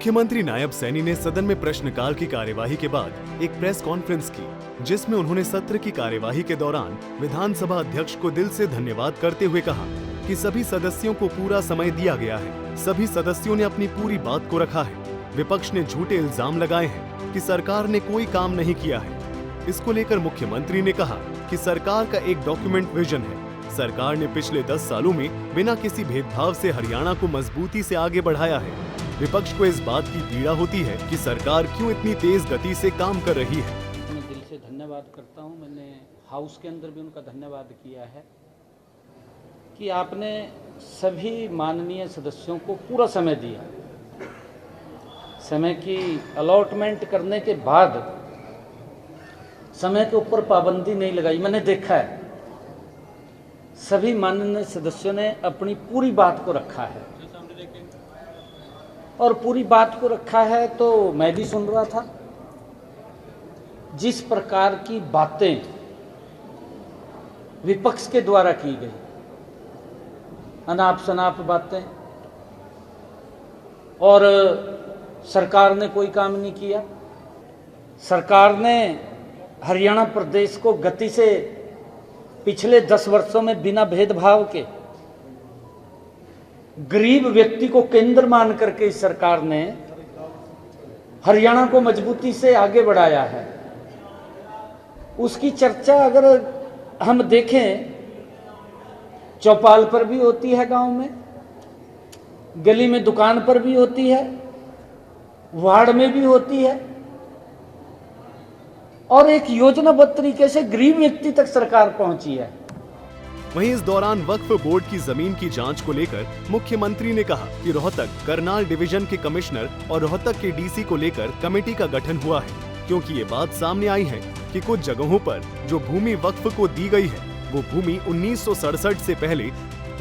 मुख्यमंत्री नायब सैनी ने सदन में प्रश्नकाल की कार्यवाही के बाद एक प्रेस कॉन्फ्रेंस की, जिसमें उन्होंने सत्र की कार्यवाही के दौरान विधानसभा अध्यक्ष को दिल से धन्यवाद करते हुए कहा कि सभी सदस्यों को पूरा समय दिया गया है। सभी सदस्यों ने अपनी पूरी बात को रखा है। विपक्ष ने झूठे इल्जाम लगाए हैं कि सरकार ने कोई काम नहीं किया है। इसको लेकर मुख्यमंत्री ने कहा कि सरकार का एक डॉक्यूमेंट विजन है। सरकार ने पिछले 10 सालों में बिना किसी भेदभाव से हरियाणा को मजबूती से आगे बढ़ाया है। विपक्ष को इस बात की पीड़ा होती है कि सरकार क्यों इतनी तेज गति से काम कर रही है। मैं दिल से धन्यवाद करता हूं। मैंने हाउस के अंदर भी उनका धन्यवाद किया है कि आपने सभी माननीय सदस्यों को पूरा समय दिया। समय की अलॉटमेंट करने के बाद समय के ऊपर पाबंदी नहीं लगाई। मैंने देखा है सभी माननीय सदस्यों ने अपनी पूरी बात को रखा है और पूरी बात को रखा है तो मैं भी सुन रहा था। जिस प्रकार की बातें विपक्ष के द्वारा की गई, अनाप शनाप बातें, और सरकार ने कोई काम नहीं किया। सरकार ने हरियाणा प्रदेश को गति से पिछले 10 वर्षों में बिना भेदभाव के गरीब व्यक्ति को केंद्र मान करके इस सरकार ने हरियाणा को मजबूती से आगे बढ़ाया है। उसकी चर्चा अगर हम देखें, चौपाल पर भी होती है, गांव में, गली में, दुकान पर भी होती है, वार्ड में भी होती है, और एक योजनाबद्ध तरीके से गरीब व्यक्ति तक सरकार पहुंची है। वहीं इस दौरान वक्फ बोर्ड की जमीन की जांच को लेकर मुख्यमंत्री ने कहा कि रोहतक करनाल डिवीजन के कमिश्नर और रोहतक के डीसी को लेकर कमेटी का गठन हुआ है, क्योंकि ये बात सामने आई है कि कुछ जगहों पर जो भूमि वक्फ को दी गई है वो भूमि 1967 से पहले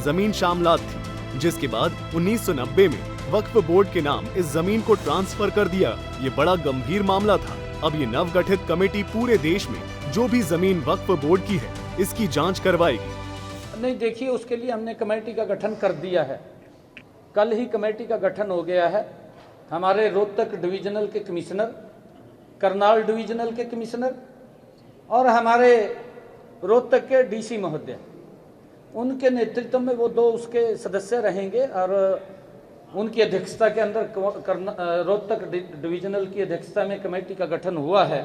जमीन शामलात थी, जिसके बाद 1990 में वक्फ बोर्ड के नाम इस जमीन को ट्रांसफर कर दिया। ये बड़ा गंभीर मामला था। अब ये नवगठित कमेटी पूरे देश में जो भी जमीन वक्फ बोर्ड की है इसकी जांच करवाएगी। नहीं, देखिए, उसके लिए हमने कमेटी का गठन कर दिया है। कल ही कमेटी का गठन हो गया है। हमारे रोहतक डिवीजनल के कमिश्नर, करनाल डिवीजनल के कमिश्नर और हमारे रोहतक के डीसी महोदय, उनके नेतृत्व में वो 2 उसके सदस्य रहेंगे और उनकी अध्यक्षता के अंदर रोहतक डिवीजनल की अध्यक्षता में कमेटी का गठन हुआ है।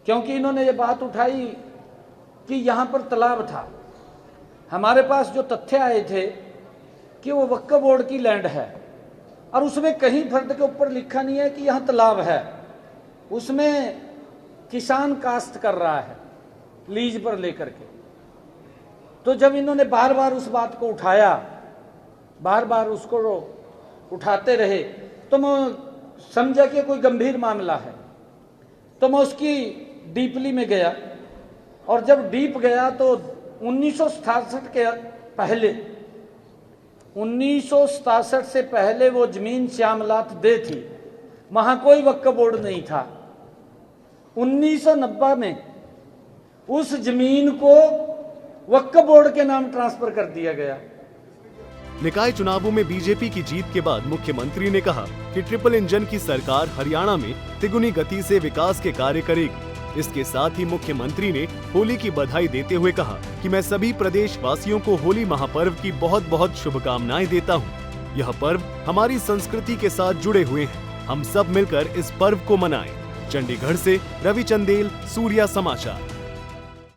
क्योंकि इन्होंने ये बात उठाई कि यहाँ पर तालाब था। हमारे पास जो तथ्य आए थे कि वो वक्फ बोर्ड की लैंड है और उसमें कहीं फर्द के ऊपर लिखा नहीं है कि यहाँ तालाब है। उसमें किसान काश्त कर रहा है लीज पर लेकर के। तो जब इन्होंने बार बार उस बात को उठाया, बार बार उसको उठाते रहे, तो मैं समझा कि कोई गंभीर मामला है। तो मैं उसकी डीपली में गया और जब डीप गया तो 1967 के पहले, 1967 से पहले वो जमीन श्यामलात दे थी, वहां कोई वक्फ बोर्ड नहीं था। 1990 में उस जमीन को वक्फ बोर्ड के नाम ट्रांसफर कर दिया गया। निकाय चुनावों में बीजेपी की जीत के बाद मुख्यमंत्री ने कहा कि ट्रिपल इंजन की सरकार हरियाणा में तिगुनी गति से विकास के कार्य करेगी। इसके साथ ही मुख्यमंत्री ने होली की बधाई देते हुए कहा कि मैं सभी प्रदेश वासियों को होली महापर्व की बहुत बहुत शुभकामनाएं देता हूं। यह पर्व हमारी संस्कृति के साथ जुड़े हुए हैं। हम सब मिलकर इस पर्व को मनाएं। चंडीगढ़ से रवि चंदेल, सूर्या समाचार।